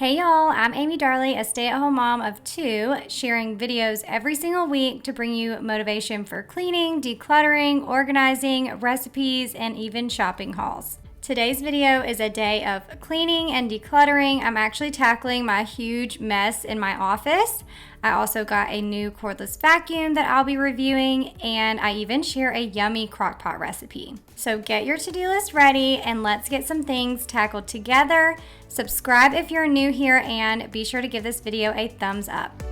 Hey y'all, I'm Amy Darley, a stay-at-home mom of two, sharing videos every single week to bring you motivation for cleaning, decluttering, organizing, recipes, and even shopping hauls. Today's video is a day of cleaning and decluttering. I'm actually tackling my huge mess in my office. I also got a new cordless vacuum that I'll be reviewing, and I even share a yummy crockpot recipe. So get your to-do list ready and let's get some things tackled together. Subscribe if you're new here and be sure to give this video a thumbs up.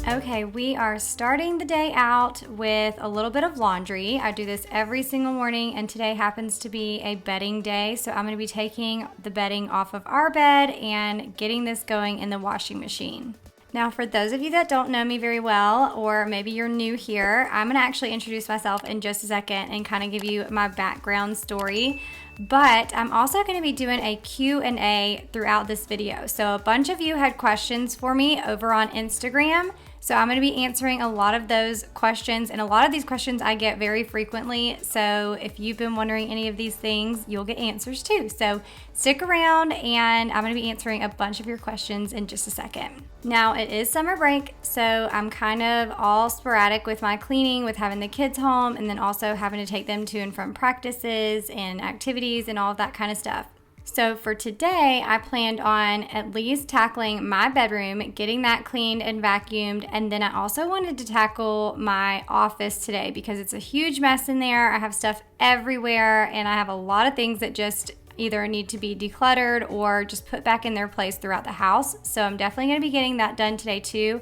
Okay, we are starting the day out with a little bit of laundry. I do this every single morning, and today happens to be a bedding day, so I'm going to be taking the bedding off of our bed and getting this going in the washing machine. Now, for those of you that don't know me very well, or maybe you're new here, I'm going to actually introduce myself in just a second and kind of give you my background story. But I'm also going to be doing a Q&A throughout this video. So a bunch of you had questions for me over on Instagram. So I'm going to be answering a lot of those questions, and a lot of these questions I get very frequently. So if you've been wondering any of these things, you'll get answers too. So stick around, and I'm going to be answering a bunch of your questions in just a second. Now it is summer break, so I'm kind of all sporadic with my cleaning, with having the kids home, and then also having to take them to and from practices and activities and all of that kind of stuff. So for today, I planned on at least tackling my bedroom, getting that cleaned and vacuumed, and then I also wanted to tackle my office today because it's a huge mess in there. I have stuff everywhere, and I have a lot of things that just either need to be decluttered or just put back in their place throughout the house. So I'm definitely going to be getting that done today too.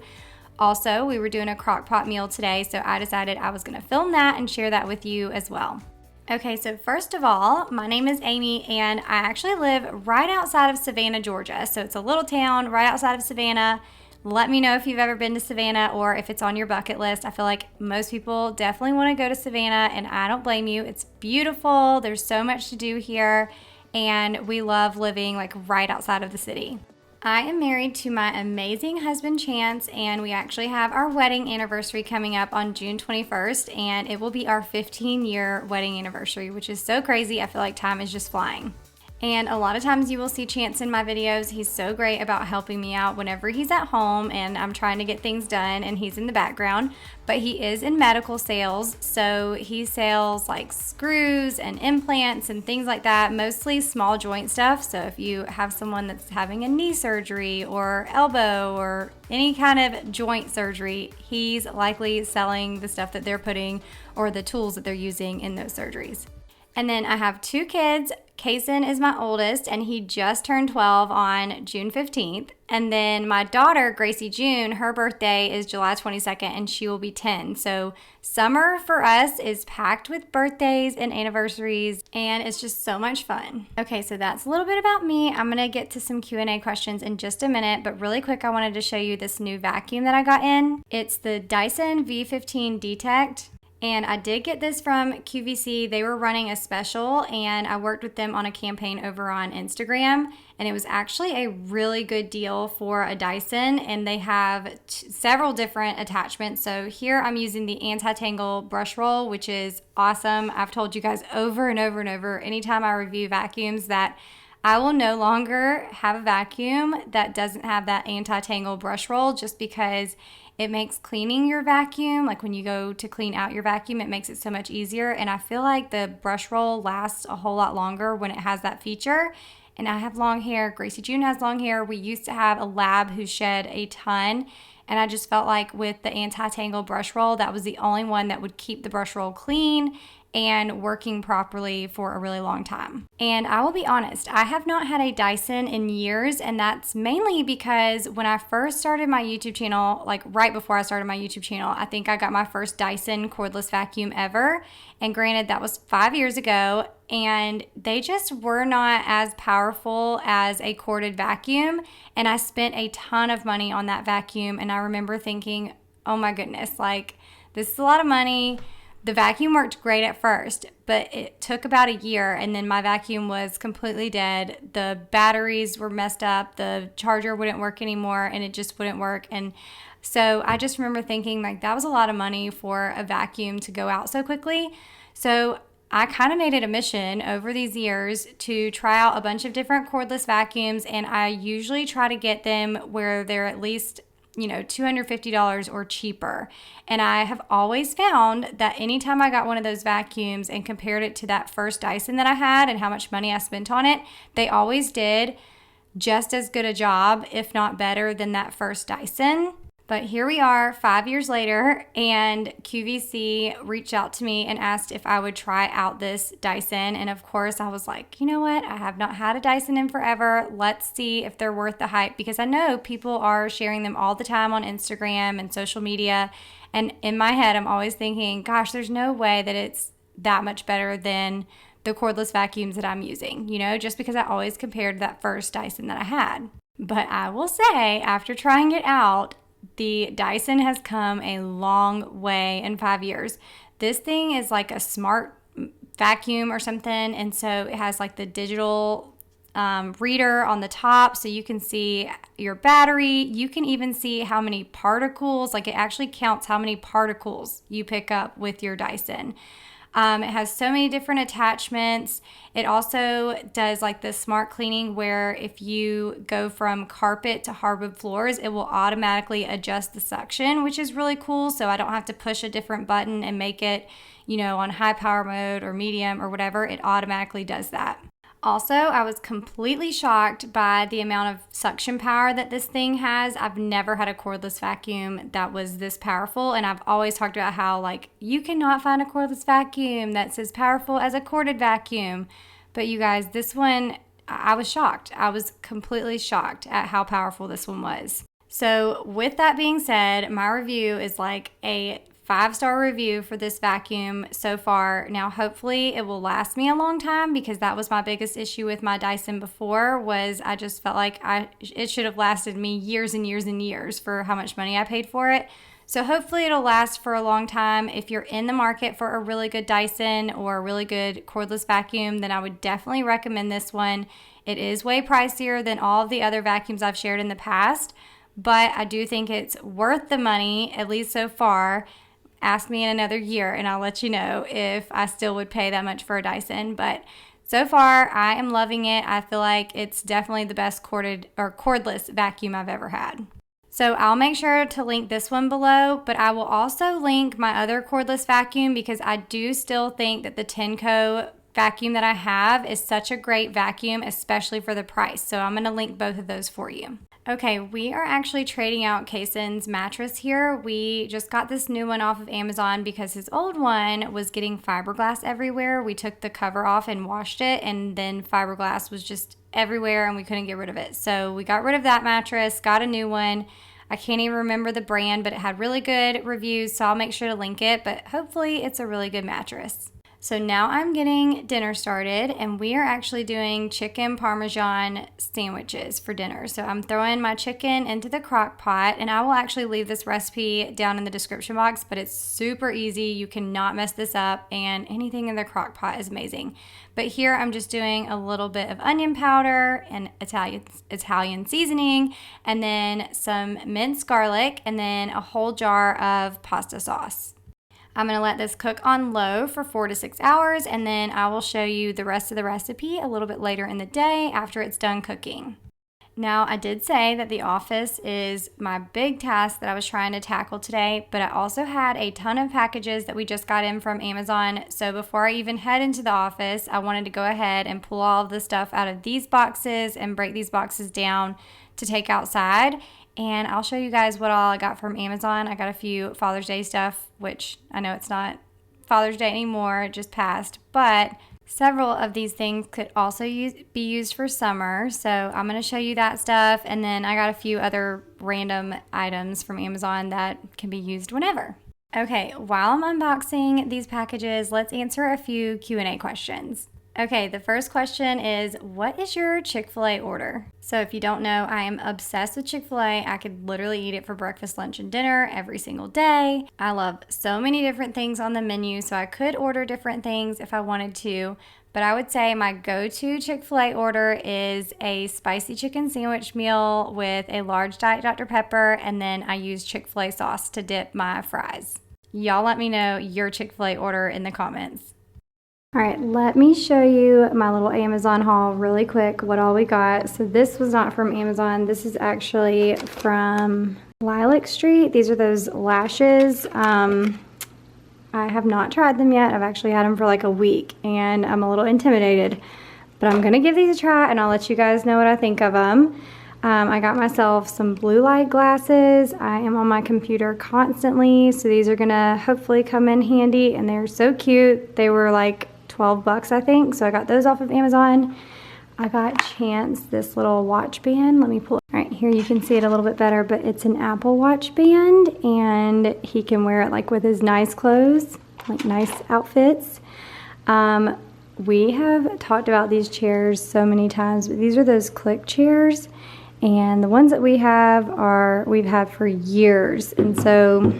Also, we were doing a Crockpot meal today, so I decided I was going to film that and share that with you as well. Okay, so first of all, my name is Amy, and I actually live right outside of Savannah, Georgia. So it's a little town right outside of Savannah. Let me know if you've ever been to Savannah or if it's on your bucket list. I feel like most people definitely want to go to Savannah, and I don't blame you. It's beautiful. There's so much to do here, and we love living like right outside of the city. I am married to my amazing husband, Chance, and we actually have our wedding anniversary coming up on June 21st, and it will be our 15-year wedding anniversary, which is so crazy. I feel like time is just flying. And a lot of times you will see Chance in my videos. He's so great about helping me out whenever he's at home and I'm trying to get things done, and he's in the background. But he is in medical sales, so he sells like screws and implants and things like that, mostly small joint stuff. So if you have someone that's having a knee surgery or elbow or any kind of joint surgery, he's likely selling the stuff that they're putting or the tools that they're using in those surgeries. And then I have two kids. Kaysen is my oldest, and he just turned 12 on June 15th. And then my daughter, Gracie June, her birthday is July 22nd, and she will be 10. So summer for us is packed with birthdays and anniversaries, and it's just so much fun. Okay, so that's a little bit about me. I'm going to get to some Q&A questions in just a minute, but really quick, I wanted to show you this new vacuum that I got in. It's the Dyson V15 Detect. And I did get this from QVC. They were running a special, and I worked with them on a campaign over on Instagram, and it was actually a really good deal for a Dyson, and they have several different attachments. So here I'm using the anti-tangle brush roll, which is awesome. I've told you guys over and over and over, anytime I review vacuums, that I will no longer have a vacuum that doesn't have that anti-tangle brush roll, just because it makes cleaning your vacuum, like when you go to clean out your vacuum, it makes it so much easier. And I feel like the brush roll lasts a whole lot longer when it has that feature. And I have long hair. Gracie June has long hair. We used to have a lab who shed a ton. And I just felt like with the anti-tangle brush roll, that was the only one that would keep the brush roll clean and working properly for a really long time. And I will be honest, I have not had a Dyson in years, and that's mainly because when I first started my YouTube channel, like right before I started my YouTube channel, I think I got my first Dyson cordless vacuum ever. And granted, that was 5 years ago, and they just were not as powerful as a corded vacuum. And I spent a ton of money on that vacuum, and I remember thinking, oh my goodness, like this is a lot of money. The vacuum worked great at first, but it took about a year, and then my vacuum was completely dead. The batteries were messed up, the charger wouldn't work anymore, and it just wouldn't work. And so I just remember thinking like that was a lot of money for a vacuum to go out so quickly. So I kind of made it a mission over these years to try out a bunch of different cordless vacuums, and I usually try to get them where they're at least, $250 or cheaper. And I have always found that anytime I got one of those vacuums and compared it to that first Dyson that I had and how much money I spent on it, they always did just as good a job, if not better, than that first Dyson. But here we are 5 years later, and QVC reached out to me and asked if I would try out this Dyson. And of course, I was like, you know what? I have not had a Dyson in forever. Let's see if they're worth the hype, because I know people are sharing them all the time on Instagram and social media. And in my head, I'm always thinking, gosh, there's no way that it's that much better than the cordless vacuums that I'm using, just because I always compared that first Dyson that I had. But I will say, after trying it out, the Dyson has come a long way in 5 years. This thing is like a smart vacuum or something, and so it has like the digital reader on the top, so you can see your battery. You can even see how many particles, like it actually counts how many particles you pick up with your Dyson. It has so many different attachments. It also does like the smart cleaning where if you go from carpet to hardwood floors, it will automatically adjust the suction, which is really cool. So I don't have to push a different button and make it, on high power mode or medium or whatever. It automatically does that. Also, I was completely shocked by the amount of suction power that this thing has. I've never had a cordless vacuum that was this powerful, and I've always talked about how you cannot find a cordless vacuum that's as powerful as a corded vacuum. But you guys, this one, I was shocked. I was completely shocked at how powerful this one was. So with that being said, my review is like a 5-star review for this vacuum so far. Now, hopefully it will last me a long time, because that was my biggest issue with my Dyson before, was I just felt like it should have lasted me years and years and years for how much money I paid for it. So hopefully it'll last for a long time. If you're in the market for a really good Dyson or a really good cordless vacuum, then I would definitely recommend this one. It is way pricier than all of the other vacuums I've shared in the past, but I do think it's worth the money, at least so far. Ask me in another year and I'll let you know if I still would pay that much for a Dyson. But so far, I am loving it. I feel like it's definitely the best cordless vacuum I've ever had. So I'll make sure to link this one below, but I will also link my other cordless vacuum, because I do still think that the Tenco vacuum that I have is such a great vacuum, especially for the price. So I'm going to link both of those for you. Okay, we are actually trading out Kaysen's mattress here. We just got this new one off of Amazon because his old one was getting fiberglass everywhere. We took the cover off and washed it, and then fiberglass was just everywhere and we couldn't get rid of it. So we got rid of that mattress, got a new one. I can't even remember the brand, but it had really good reviews, so I'll make sure to link it, but hopefully it's a really good mattress. So now I'm getting dinner started, and we are actually doing chicken Parmesan sandwiches for dinner. So I'm throwing my chicken into the crock pot, and I will actually leave this recipe down in the description box, but it's super easy. You cannot mess this up, and anything in the crock pot is amazing. But here I'm just doing a little bit of onion powder and Italian seasoning, and then some minced garlic, and then a whole jar of pasta sauce. I'm going to let this cook on low for 4 to 6 hours, and then I will show you the rest of the recipe a little bit later in the day after it's done cooking. Now, I did say that the office is my big task that I was trying to tackle today, but I also had a ton of packages that we just got in from Amazon. So before I even head into the office, I wanted to go ahead and pull all of the stuff out of these boxes and break these boxes down to take outside. And I'll show you guys what all I got from Amazon. I got a few Father's Day stuff, which I know it's not Father's Day anymore, it just passed. But several of these things could also be used for summer. So I'm going to show you that stuff. And then I got a few other random items from Amazon that can be used whenever. Okay, while I'm unboxing these packages, let's answer a few Q&A questions. Okay, the first question is, what is your Chick-fil-A order? So if you don't know, I am obsessed with Chick-fil-A. I could literally eat it for breakfast, lunch, and dinner every single day. I love so many different things on the menu, so I could order different things if I wanted to. But I would say my go-to Chick-fil-A order is a spicy chicken sandwich meal with a large Diet Dr. Pepper, and then I use Chick-fil-A sauce to dip my fries. Y'all let me know your Chick-fil-A order in the comments. All right, let me show you my little Amazon haul really quick, what all we got. So this was not from Amazon. This is actually from Lilac Street. These are those lashes. I have not tried them yet. I've actually had them for like a week and I'm a little intimidated, but I'm gonna give these a try and I'll let you guys know what I think of them. I got myself some blue light glasses. I am on my computer constantly, so these are gonna hopefully come in handy, and they're so cute. They were like 12 bucks, I think, so I got those off of Amazon. I got Chance this little watch band. Let me pull it. All right, here you can see it a little bit better, but it's an Apple Watch band, and he can wear it like with his nice clothes, like nice outfits. We have talked about these chairs so many times, but these are those click chairs, and the ones that we've had for years, and so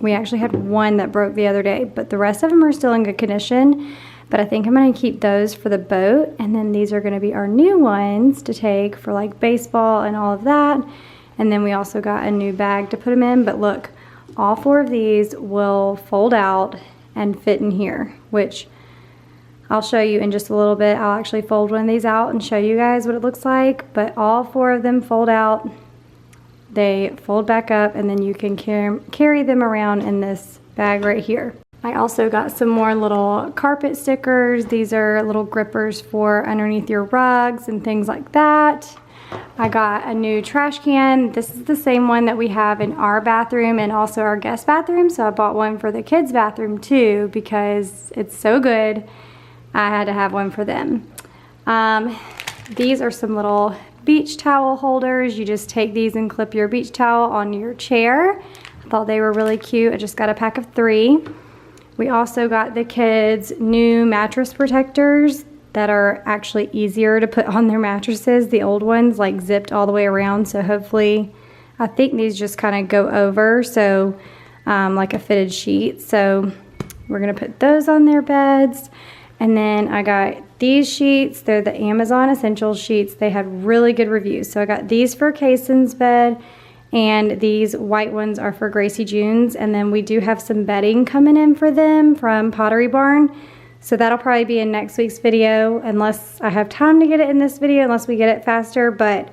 we actually had one that broke the other day, but the rest of them are still in good condition. But I think I'm gonna keep those for the boat, and then these are gonna be our new ones to take for like baseball and all of that. And then we also got a new bag to put them in, but look, all 4 of these will fold out and fit in here, which I'll show you in just a little bit. I'll actually fold one of these out and show you guys what it looks like, but all 4 of them fold out. They fold back up, and then you can carry them around in this bag right here. I also got some more little carpet stickers. These are little grippers for underneath your rugs and things like that. I got a new trash can. This is the same one that we have in our bathroom and also our guest bathroom, so I bought one for the kids' bathroom too because it's so good. I had to have one for them. These are some little beach towel holders. You just take these and clip your beach towel on your chair. I thought they were really cute. I just got a pack of 3. We also got the kids new mattress protectors that are actually easier to put on their mattresses. The old ones like zipped all the way around, so hopefully, I think these just kind of go over, so like a fitted sheet. So we're gonna put those on their beds. And then I got these sheets. They're the Amazon Essentials sheets. They had really good reviews. So I got these for Kayson's bed, and these white ones are for Gracie June's. And then we do have some bedding coming in for them from Pottery Barn. So that'll probably be in next week's video, unless I have time to get it in this video, unless we get it faster. But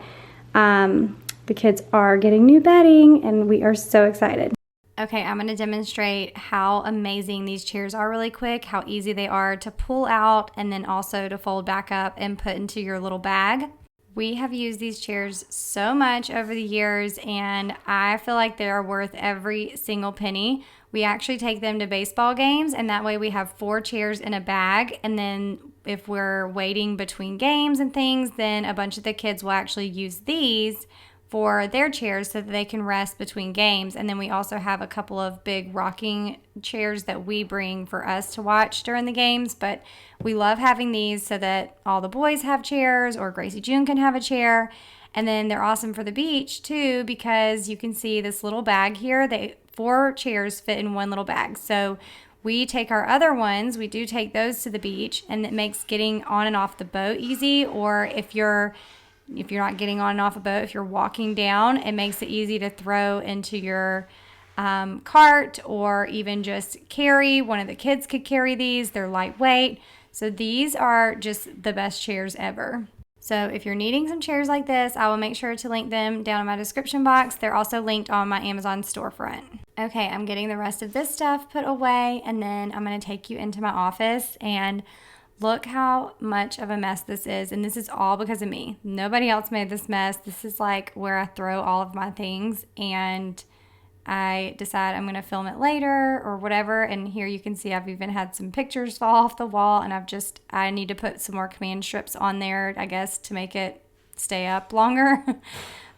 the kids are getting new bedding, and we are so excited. Okay, I'm going to demonstrate how amazing these chairs are really quick, how easy they are to pull out and then also to fold back up and put into your little bag. We have used these chairs so much over the years, and I feel like they are worth every single penny. We actually take them to baseball games, and that way we have 4 chairs in a bag, and then if we're waiting between games and things, then a bunch of the kids will actually use these for their chairs so that they can rest between games. And then we also have a couple of big rocking chairs that we bring for us to watch during the games, but we love having these so that all the boys have chairs, or Gracie June can have a chair. And then they're awesome for the beach too, because you can see this little bag here. 4 chairs fit in one little bag. So we take our other ones, we do take those to the beach, and it makes getting on and off the boat easy. Or if you're not getting on and off a boat, if you're walking down, it makes it easy to throw into your cart, or even just carry. One of the kids could carry these. They're lightweight. So these are just the best chairs ever. So if you're needing some chairs like this, I will make sure to link them down in my description box. They're also linked on my Amazon storefront. Okay, I'm getting the rest of this stuff put away, and then I'm going to take you into my office, and look how much of a mess this is, and this is all because of me. Nobody else made this mess. This is like where I throw all of my things, and I decide I'm gonna film it later or whatever. And here you can see I've even had some pictures fall off the wall, and I need to put some more command strips on there, I guess, to make it stay up longer.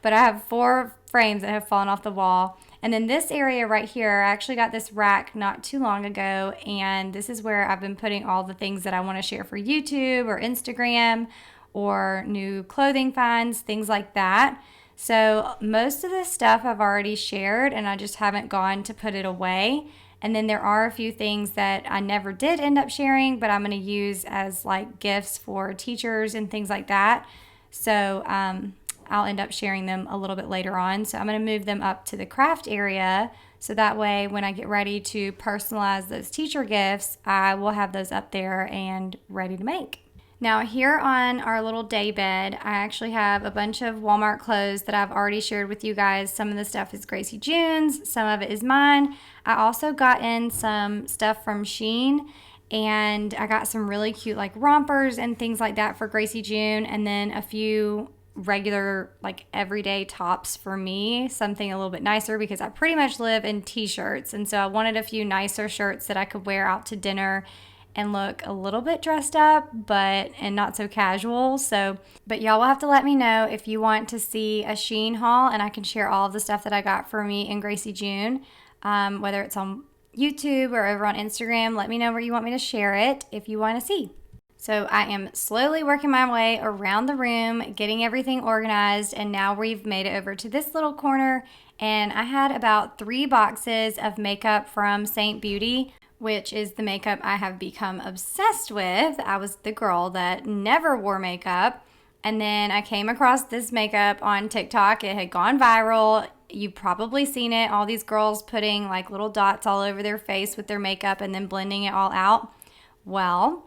But I have 4 frames that have fallen off the wall. And then this area right here, I actually got this rack not too long ago, and this is where I've been putting all the things that I want to share for YouTube or Instagram, or new clothing finds, things like that. So most of this stuff I've already shared, and I just haven't gone to put it away. And then there are a few things that I never did end up sharing, but I'm going to use as like gifts for teachers and things like that. So I'll end up sharing them a little bit later on. So I'm going to move them up to the craft area. So that way, when I get ready to personalize those teacher gifts, I will have those up there and ready to make. Now here on our little day bed, I actually have a bunch of Walmart clothes that I've already shared with you guys. Some of the stuff is Gracie June's, some of it is mine. I also got in some stuff from Shein, and I got some really cute like rompers and things like that for Gracie June, and then a few regular like everyday tops for me, something a little bit nicer because I pretty much live in t-shirts, and so I wanted a few nicer shirts that I could wear out to dinner and look a little bit dressed up, and not so casual. But y'all will have to let me know if you want to see a Shein haul, and I can share all of the stuff that I got for me and Gracie June, whether it's on YouTube or over on Instagram. Let me know where you want me to share it if you want to see. So I am slowly working my way around the room, getting everything organized, and now we've made it over to this little corner, and I had about 3 boxes of makeup from Saint Beauty, which is the makeup I have become obsessed with. I was the girl that never wore makeup, and then I came across this makeup on TikTok. It had gone viral. You've probably seen it. All these girls putting like little dots all over their face with their makeup and then blending it all out. Well,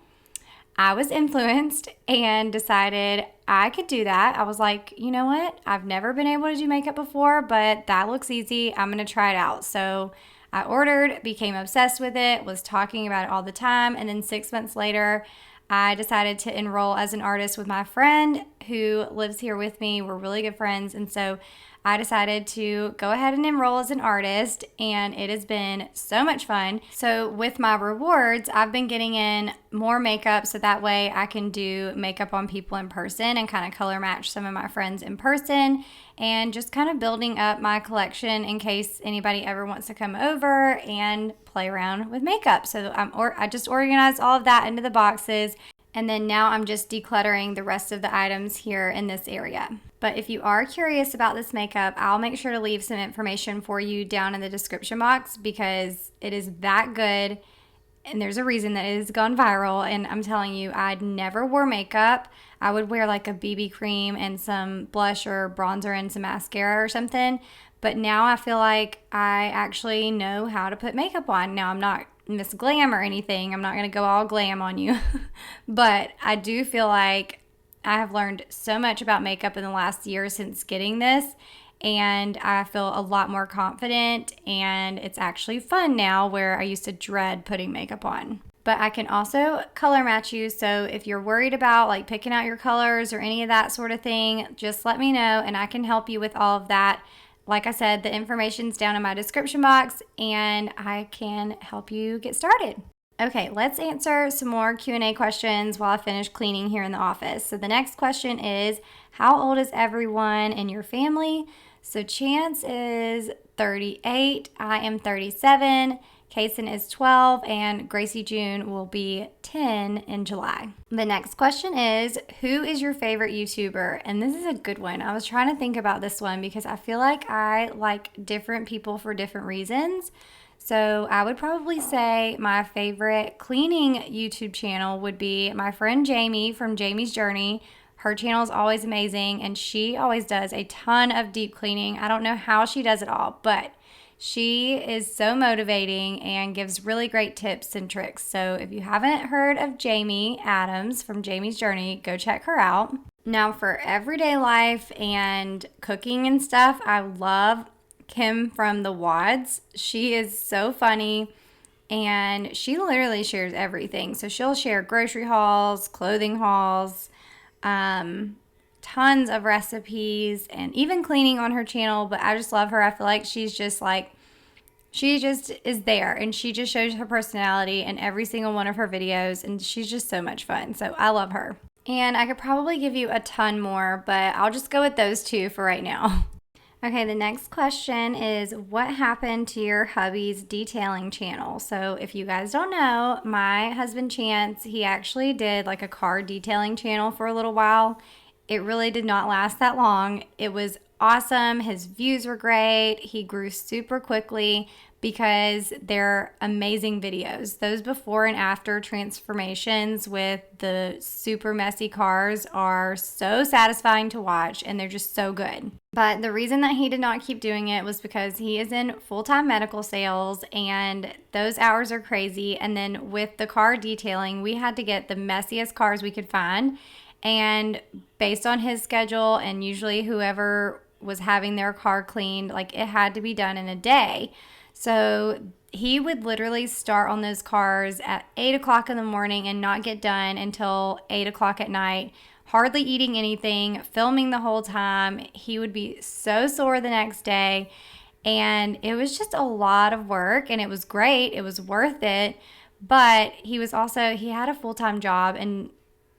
I was influenced and decided I could do that. I was like, you know what? I've never been able to do makeup before, but that looks easy. I'm going to try it out. So I ordered, became obsessed with it, was talking about it all the time, and then 6 months later, I decided to enroll as an artist with my friend who lives here with me. We're really good friends, and so I decided to go ahead and enroll as an artist, and it has been so much fun. So with my rewards, I've been getting in more makeup so that way I can do makeup on people in person and kind of color match some of my friends in person, and just kind of building up my collection in case anybody ever wants to come over and play around with makeup. So I just organized all of that into the boxes, and then now I'm just decluttering the rest of the items here in this area. But if you are curious about this makeup, I'll make sure to leave some information for you down in the description box because it is that good, and there's a reason that it has gone viral. And I'm telling you, I'd never wore makeup. I would wear like a BB cream and some blush or bronzer and some mascara or something. But now I feel like I actually know how to put makeup on. Now I'm not Miss Glam or anything. I'm not going to go all glam on you. But I do feel like I have learned so much about makeup in the last year since getting this, and I feel a lot more confident, and it's actually fun now where I used to dread putting makeup on. But I can also color match you, so if you're worried about like picking out your colors or any of that sort of thing, just let me know and I can help you with all of that. Like I said, the information's down in my description box and I can help you get started. Okay, let's answer some more Q&A questions while I finish cleaning here in the office. So the next question is, how old is everyone in your family? So Chance is 38, I am 37, Kason is 12, and Gracie June will be 10 in July. The next question is, who is your favorite YouTuber? And this is a good one. I was trying to think about this one because I feel like I like different people for different reasons. So I would probably say my favorite cleaning YouTube channel would be my friend Jamie from Jamie's Journey. Her channel is always amazing, and she always does a ton of deep cleaning. I don't know how she does it all, but she is so motivating and gives really great tips and tricks. So if you haven't heard of Jamie Adams from Jamie's Journey, go check her out. Now for everyday life and cooking and stuff, I love Kim from the Wads. She is so funny and she literally shares everything. So she'll share grocery hauls, clothing hauls, tons of recipes, and even cleaning on her channel. But I just love her. I feel like she just is there, and she just shows her personality in every single one of her videos, and she's just so much fun. So I love her. And I could probably give you a ton more, but I'll just go with those two for right now. Okay, the next question is, what happened to your hubby's detailing channel? So if you guys don't know, my husband Chance, he actually did like a car detailing channel for a little while. It really did not last that long. It was awesome. His views were great. He grew super quickly because they're amazing videos. Those before and after transformations with the super messy cars are so satisfying to watch, and they're just so good. But the reason that he did not keep doing it was because he is in full-time medical sales, and those hours are crazy. And then with the car detailing, we had to get the messiest cars we could find. And based on his schedule and usually whoever was having their car cleaned, like, it had to be done in a day. So he would literally start on those cars at 8 o'clock in the morning and not get done until 8 o'clock at night, hardly eating anything, filming the whole time. He would be so sore the next day, and it was just a lot of work, and it was great. It was worth it, but he had a full-time job and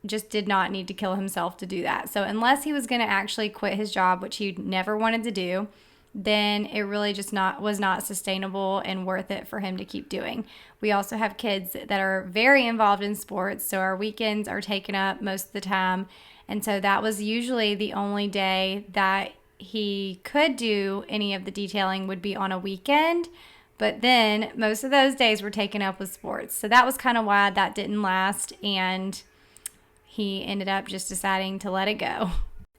just did not need to kill himself to do that. So unless he was going to actually quit his job, which he never wanted to do, then it really just was not sustainable and worth it for him to keep doing. We also have kids that are very involved in sports, so our weekends are taken up most of the time. And so that was usually the only day that he could do any of the detailing would be on a weekend. But then most of those days were taken up with sports. So that was kind of why that didn't last, and he ended up just deciding to let it go.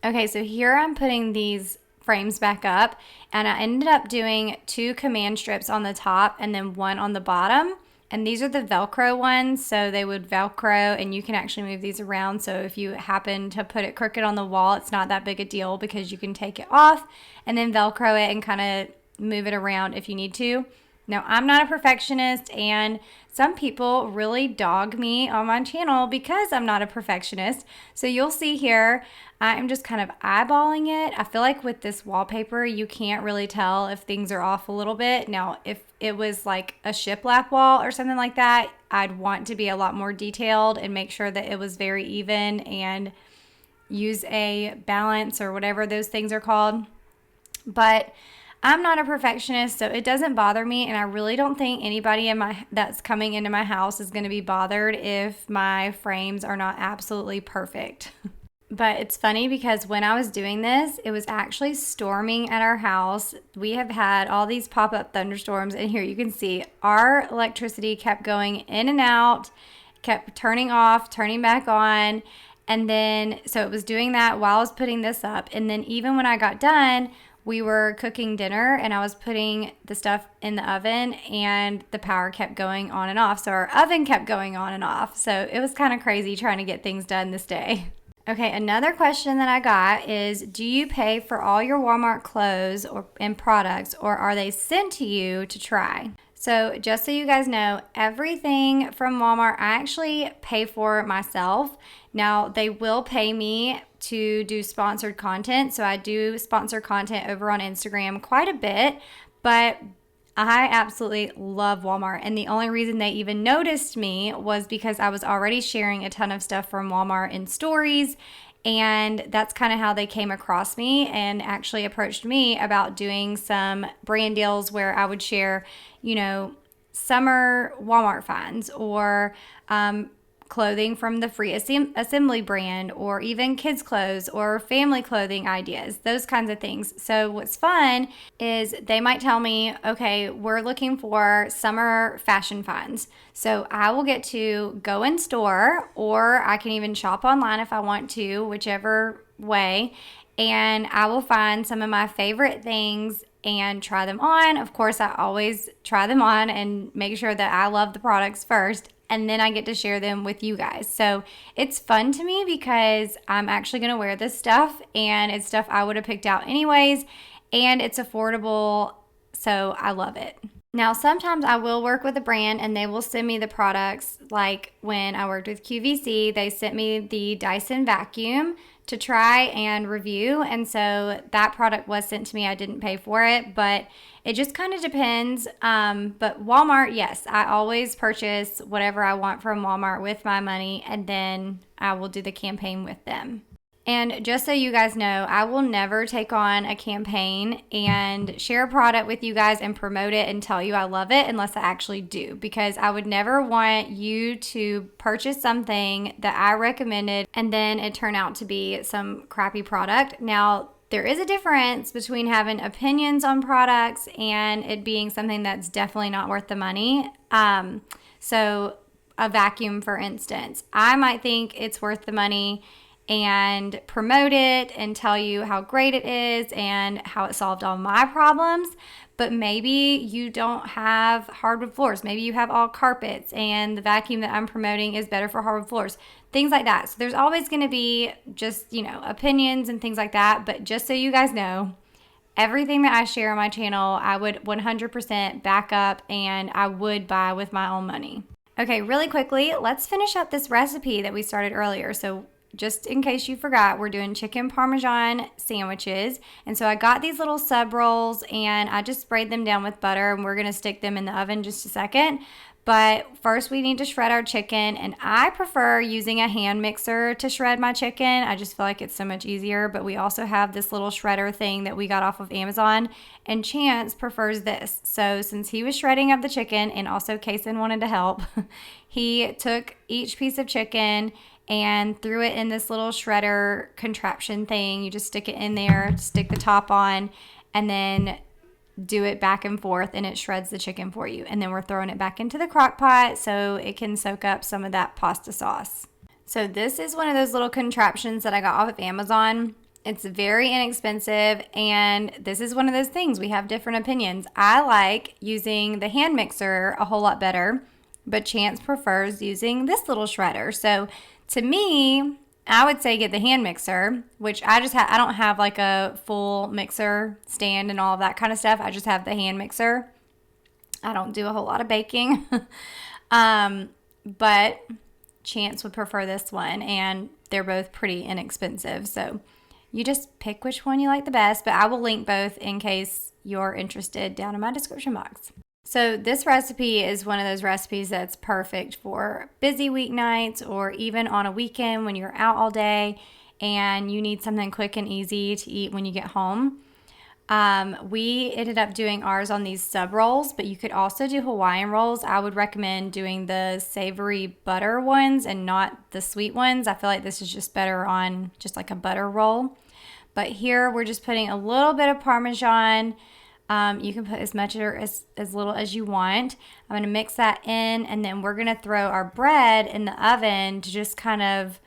Okay, so here I'm putting these frames back up, and I ended up doing 2 command strips on the top and then 1 on the bottom. And these are the Velcro ones, so they would Velcro, and you can actually move these around. So if you happen to put it crooked on the wall, it's not that big a deal because you can take it off and then Velcro it and kind of move it around if you need to. Now, I'm not a perfectionist, and some people really dog me on my channel because I'm not a perfectionist. So you'll see here, I'm just kind of eyeballing it. I feel like with this wallpaper, you can't really tell if things are off a little bit. Now, if it was like a shiplap wall or something like that, I'd want to be a lot more detailed and make sure that it was very even and use a balance or whatever those things are called. But I'm not a perfectionist, so it doesn't bother me, and I really don't think anybody that's coming into my house is going to be bothered if my frames are not absolutely perfect. But it's funny because when I was doing this, it was actually storming at our house. We have had all these pop-up thunderstorms, and here you can see our electricity kept going in and out, kept turning off, turning back on, and then so it was doing that while I was putting this up. And then even when I got done, we were cooking dinner and I was putting the stuff in the oven, and the power kept going on and off. So our oven kept going on and off. So it was kind of crazy trying to get things done this day. Okay, another question that I got is, do you pay for all your Walmart clothes and products, or are they sent to you to try? So just so you guys know, everything from Walmart I actually pay for myself. Now, they will pay me to do sponsored content. So I do sponsor content over on Instagram quite a bit, but I absolutely love Walmart. And the only reason they even noticed me was because I was already sharing a ton of stuff from Walmart in stories. And that's kind of how they came across me and actually approached me about doing some brand deals where I would share, summer Walmart finds or clothing from the Free Assembly brand, or even kids clothes or family clothing ideas, those kinds of things. So what's fun is they might tell me, okay, we're looking for summer fashion finds. So I will get to go in store, or I can even shop online if I want to, whichever way, and I will find some of my favorite things and try them on. Of course, I always try them on and make sure that I love the products first, and then I get to share them with you guys. So it's fun to me because I'm actually going to wear this stuff, and it's stuff I would have picked out anyways, and it's affordable, so I love it. Now, sometimes I will work with a brand and they will send me the products. Like when I worked with QVC, they sent me the Dyson vacuum to try and review, and so that product was sent to me. I didn't pay for it, but it just kind of depends. But Walmart, yes, I always purchase whatever I want from Walmart with my money, and then I will do the campaign with them. And just so you guys know, I will never take on a campaign and share a product with you guys and promote it and tell you I love it unless I actually do, because I would never want you to purchase something that I recommended and then it turn out to be some crappy product. Now, there is a difference between having opinions on products and it being something that's definitely not worth the money. So a vacuum, for instance, I might think it's worth the money and promote it and tell you how great it is and how it solved all my problems. But maybe you don't have hardwood floors. Maybe you have all carpets and the vacuum that I'm promoting is better for hardwood floors. Things like that. So there's always going to be just, opinions and things like that. But just so you guys know, everything that I share on my channel, I would 100% back up and I would buy with my own money. Okay, really quickly, let's finish up this recipe that we started earlier. So just in case you forgot, we're doing chicken Parmesan sandwiches. And so I got these little sub rolls and I just sprayed them down with butter and we're going to stick them in the oven just a second. But first we need to shred our chicken, and I prefer using a hand mixer to shred my chicken. I just feel like it's so much easier, but we also have this little shredder thing that we got off of Amazon, and Chance prefers this. So since he was shredding up the chicken and also Kason wanted to help, he took each piece of chicken and threw it in this little shredder contraption thing. You just stick it in there, stick the top on, and then do it back and forth and it shreds the chicken for you. And then we're throwing it back into the crock pot so it can soak up some of that pasta sauce. So this is one of those little contraptions that I got off of Amazon. It's very inexpensive, and this is one of those things we have different opinions. I like using the hand mixer a whole lot better, but Chance prefers using this little shredder. So to me, I would say get the hand mixer, which I don't have like a full mixer stand and all of that kind of stuff. I just have the hand mixer. I don't do a whole lot of baking. But Chance would prefer this one, and they're both pretty inexpensive. So you just pick which one you like the best, but I will link both in case you're interested down in my description box. So this recipe is one of those recipes that's perfect for busy weeknights or even on a weekend when you're out all day and you need something quick and easy to eat when you get home. We ended up doing ours on these sub rolls, but you could also do Hawaiian rolls. I would recommend doing the savory butter ones and not the sweet ones. I feel like this is just better on just like a butter roll. But here we're just putting a little bit of Parmesan. You can put as much or as little as you want. I'm going to mix that in, and then we're going to throw our bread in the oven to just kind of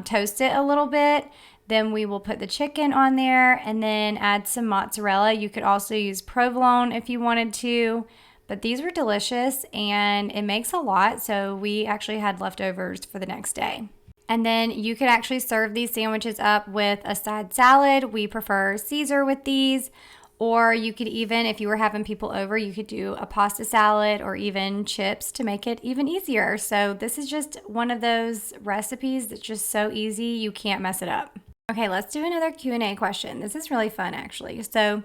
toast it a little bit. Then we will put the chicken on there and then add some mozzarella. You could also use provolone if you wanted to, but these were delicious and it makes a lot, so we actually had leftovers for the next day. And then you could actually serve these sandwiches up with a side salad. We prefer Caesar with these. Or you could even, if you were having people over, you could do a pasta salad or even chips to make it even easier. So this is just one of those recipes that's just so easy, you can't mess it up. Okay, let's do another Q&A question. This is really fun, actually. So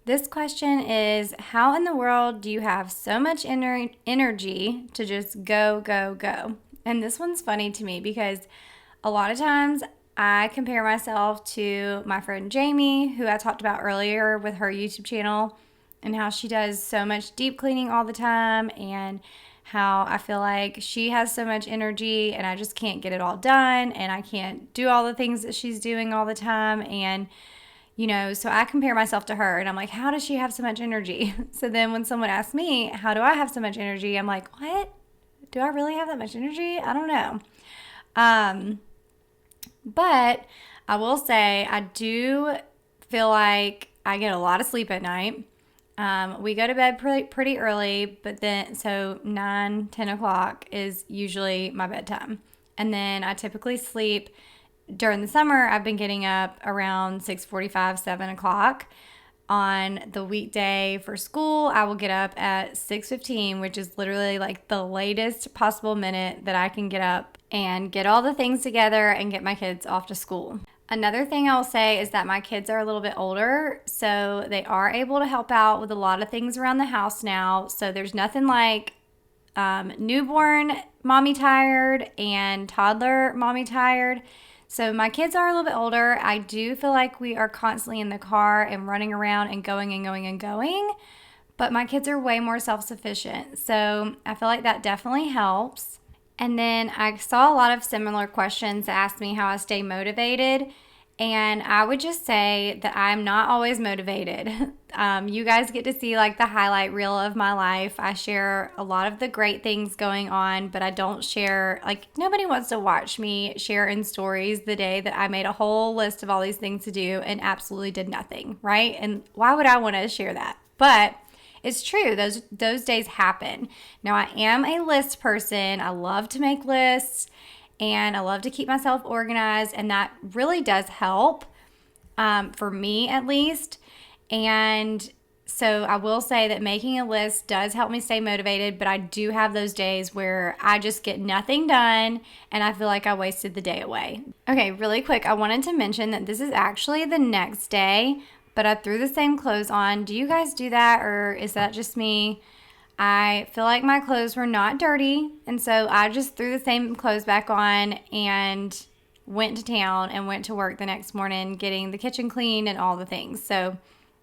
this question is, how in the world do you have so much energy to just go, go, go? And this one's funny to me because a lot of times I compare myself to my friend Jamie, who I talked about earlier with her YouTube channel, and how she does so much deep cleaning all the time, and how I feel like she has so much energy and I just can't get it all done, and I can't do all the things that she's doing all the time. And so I compare myself to her and I'm like, how does she have so much energy? So then when someone asks me, how do I have so much energy? I'm like, what? Do I really have that much energy? I don't know. But I will say I do feel like I get a lot of sleep at night. We go to bed pretty early, but then so 9, 10 o'clock is usually my bedtime. And then I typically sleep during the summer. I've been getting up around 6:45, 7 o'clock. On the weekday for school, I will get up at 6:15, which is literally like the latest possible minute that I can get up and get all the things together and get my kids off to school. Another thing I'll say is that my kids are a little bit older, so they are able to help out with a lot of things around the house now. So there's nothing like newborn mommy tired and toddler mommy tired. So my kids are a little bit older. I do feel like we are constantly in the car and running around and going and going and going, but my kids are way more self-sufficient. So I feel like that definitely helps. And then I saw a lot of similar questions that asked me how I stay motivated. And I would just say that I'm not always motivated. You guys get to see like the highlight reel of my life. I share a lot of the great things going on, but I don't share, like, nobody wants to watch me share in stories the day that I made a whole list of all these things to do and absolutely did nothing, right? And why would I want to share that? But it's true. Those days happen. Now, I am a list person. I love to make lists and I love to keep myself organized, and that really does help, for me at least. And so I will say that making a list does help me stay motivated, but I do have those days where I just get nothing done and I feel like I wasted the day away. Okay, really quick, I wanted to mention that this is actually the next day, but I threw the same clothes on. Do you guys do that, or is that just me? I feel like my clothes were not dirty, and so I just threw the same clothes back on and went to town and went to work the next morning getting the kitchen clean and all the things. So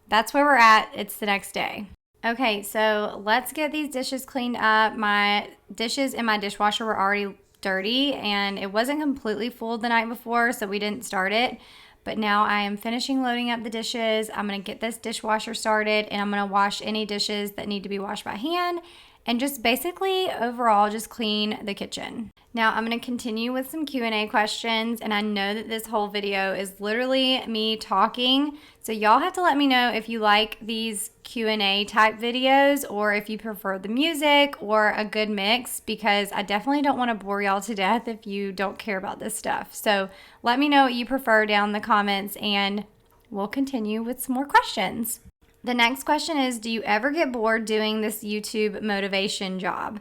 that's where we're at. It's the next day. Okay, so let's get these dishes cleaned up. My dishes in my dishwasher were already dirty, and it wasn't completely full the night before, so we didn't start it. But now I am finishing loading up the dishes. I'm going to get this dishwasher started, and I'm going to wash any dishes that need to be washed by hand and just basically overall just clean the kitchen. Now I'm going to continue with some Q&A questions, and I know that this whole video is literally me talking, so y'all have to let me know if you like these Q&A type videos or if you prefer the music or a good mix, because I definitely don't want to bore y'all to death if you don't care about this stuff. So let me know what you prefer down in the comments, and we'll continue with some more questions. The next question is, do you ever get bored doing this YouTube motivation job?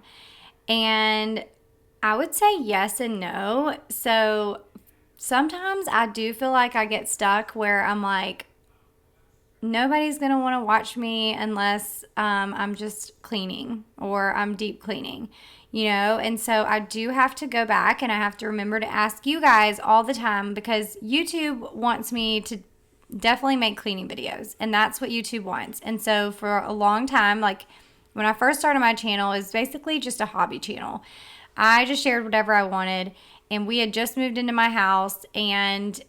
And I would say yes and no. So sometimes I do feel like I get stuck where I'm like, nobody's going to want to watch me unless I'm just cleaning or I'm deep cleaning, you know? And so I do have to go back and I have to remember to ask you guys all the time, because YouTube wants me to definitely make cleaning videos, and that's what YouTube wants. And so for a long time, like when I first started my channel, it was basically just a hobby channel. I just shared whatever I wanted, and we had just moved into my house, and so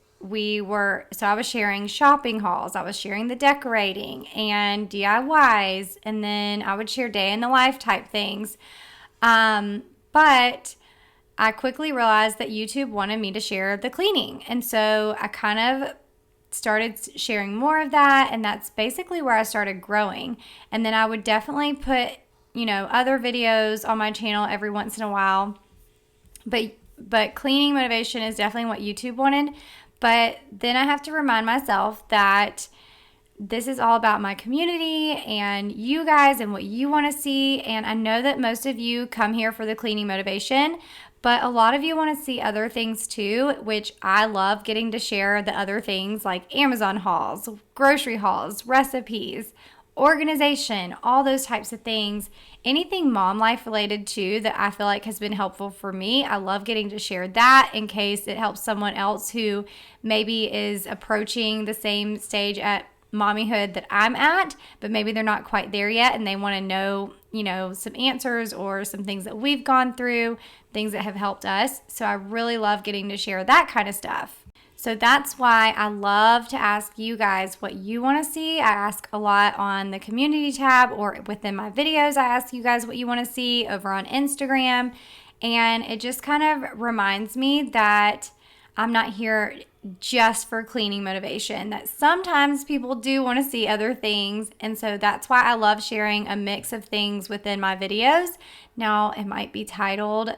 I was sharing shopping hauls, I was sharing the decorating and DIYs, and then I would share day in the life type things. But I quickly realized that YouTube wanted me to share the cleaning, and so I kind of started sharing more of that, and that's basically where I started growing. And then I would definitely put, other videos on my channel every once in a while, but cleaning motivation is definitely what YouTube wanted. But then I have to remind myself that this is all about my community and you guys and what you want to see. And I know that most of you come here for the cleaning motivation, but a lot of you want to see other things too, which I love getting to share the other things like Amazon hauls, grocery hauls, recipes, organization, all those types of things. Anything mom life related too that I feel like has been helpful for me, I love getting to share that in case it helps someone else who maybe is approaching the same stage at mommyhood that I'm at, but maybe they're not quite there yet and they want to know, some answers or some things that we've gone through, things that have helped us. So I really love getting to share that kind of stuff. So that's why I love to ask you guys what you want to see. I ask a lot on the community tab, or within my videos, I ask you guys what you want to see over on Instagram. And it just kind of reminds me that I'm not here just for cleaning motivation, that sometimes people do want to see other things. And so that's why I love sharing a mix of things within my videos. Now, it might be titled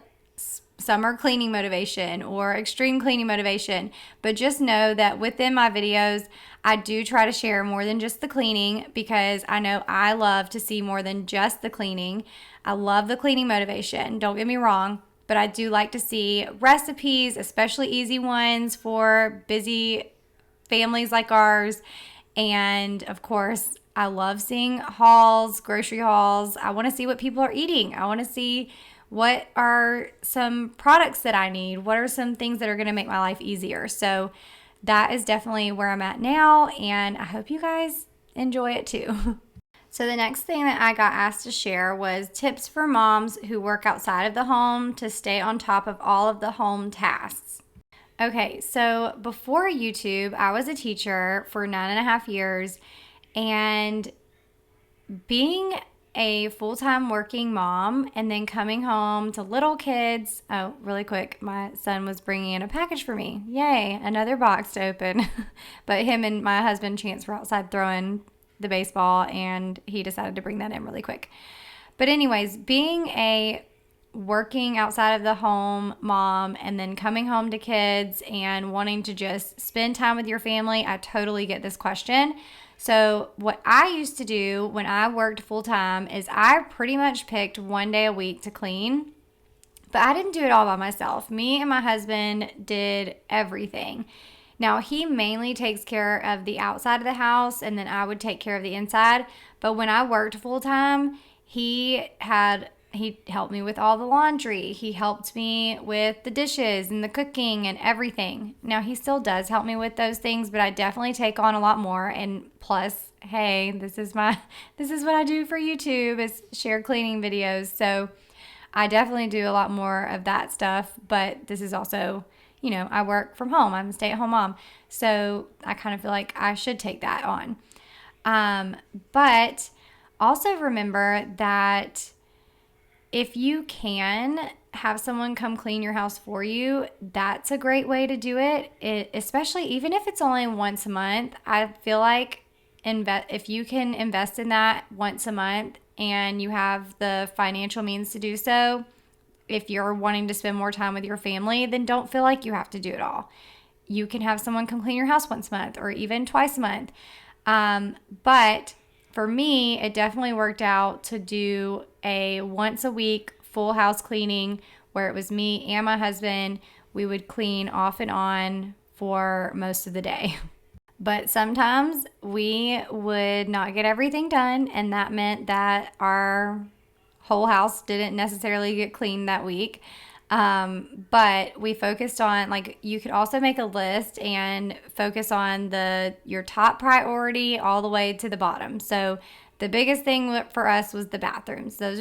summer cleaning motivation or extreme cleaning motivation, but just know that within my videos, I do try to share more than just the cleaning, because I know I love to see more than just the cleaning. I love the cleaning motivation, don't get me wrong, but I do like to see recipes, especially easy ones for busy families like ours. And of course, I love seeing hauls, grocery hauls. I want to see what people are eating. I want to see what are some products that I need? What are some things that are going to make my life easier? So that is definitely where I'm at now, and I hope you guys enjoy it too. So the next thing that I got asked to share was tips for moms who work outside of the home to stay on top of all of the home tasks. Okay, so before YouTube, I was a teacher for 9.5 years, and being a full-time working mom and then coming home to little kids. Oh, really quick, my son was bringing in a package for me. Yay, another box to open. But him and my husband Chance were outside throwing the baseball, and he decided to bring that in really quick. But anyways, being a working outside of the home mom and then coming home to kids and wanting to just spend time with your family, I totally get this question. So what I used to do when I worked full time is I pretty much picked one day a week to clean, but I didn't do it all by myself. Me and my husband did everything. Now, he mainly takes care of the outside of the house, and then I would take care of the inside. But when I worked full time, he helped me with all the laundry. He helped me with the dishes and the cooking and everything. Now, he still does help me with those things, but I definitely take on a lot more. And plus, hey, this is what I do for YouTube, is share cleaning videos. So I definitely do a lot more of that stuff, but this is also, I work from home. I'm a stay-at-home mom. So I kind of feel like I should take that on. But also remember that if you can have someone come clean your house for you, that's a great way to do it. Especially even if it's only once a month. I feel like if you can invest in that once a month and you have the financial means to do so, if you're wanting to spend more time with your family, then don't feel like you have to do it all. You can have someone come clean your house once a month or even twice a month. But for me, it definitely worked out to do a once a week full house cleaning where it was me and my husband. We would clean off and on for most of the day. But sometimes we would not get everything done, and that meant that our whole house didn't necessarily get cleaned that week. But we focused on, you could also make a list and focus on your top priority all the way to the bottom. So the biggest thing for us was the bathrooms. Those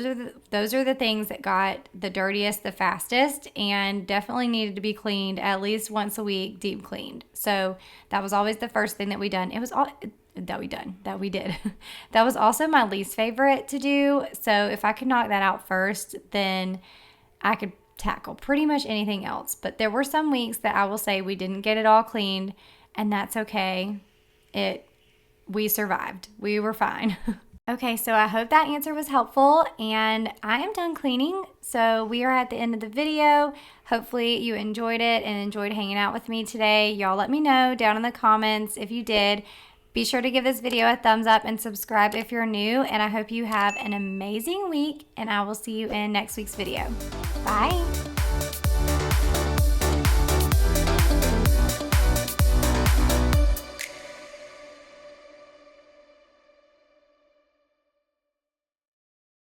are the things that got the dirtiest the fastest and definitely needed to be cleaned at least once a week, deep cleaned. So that was always the first thing that we done. That we did. That was also my least favorite to do. So if I could knock that out first, then I could tackle pretty much anything else. But there were some weeks that I will say we didn't get it all cleaned, and that's okay. We survived. We were fine. Okay, so I hope that answer was helpful, and I am done cleaning. So we are at the end of the video. Hopefully you enjoyed it and enjoyed hanging out with me today. Y'all let me know down in the comments if you did. Be sure to give this video a thumbs up and subscribe if you're new, and I hope you have an amazing week, and I will see you in next week's video. Bye.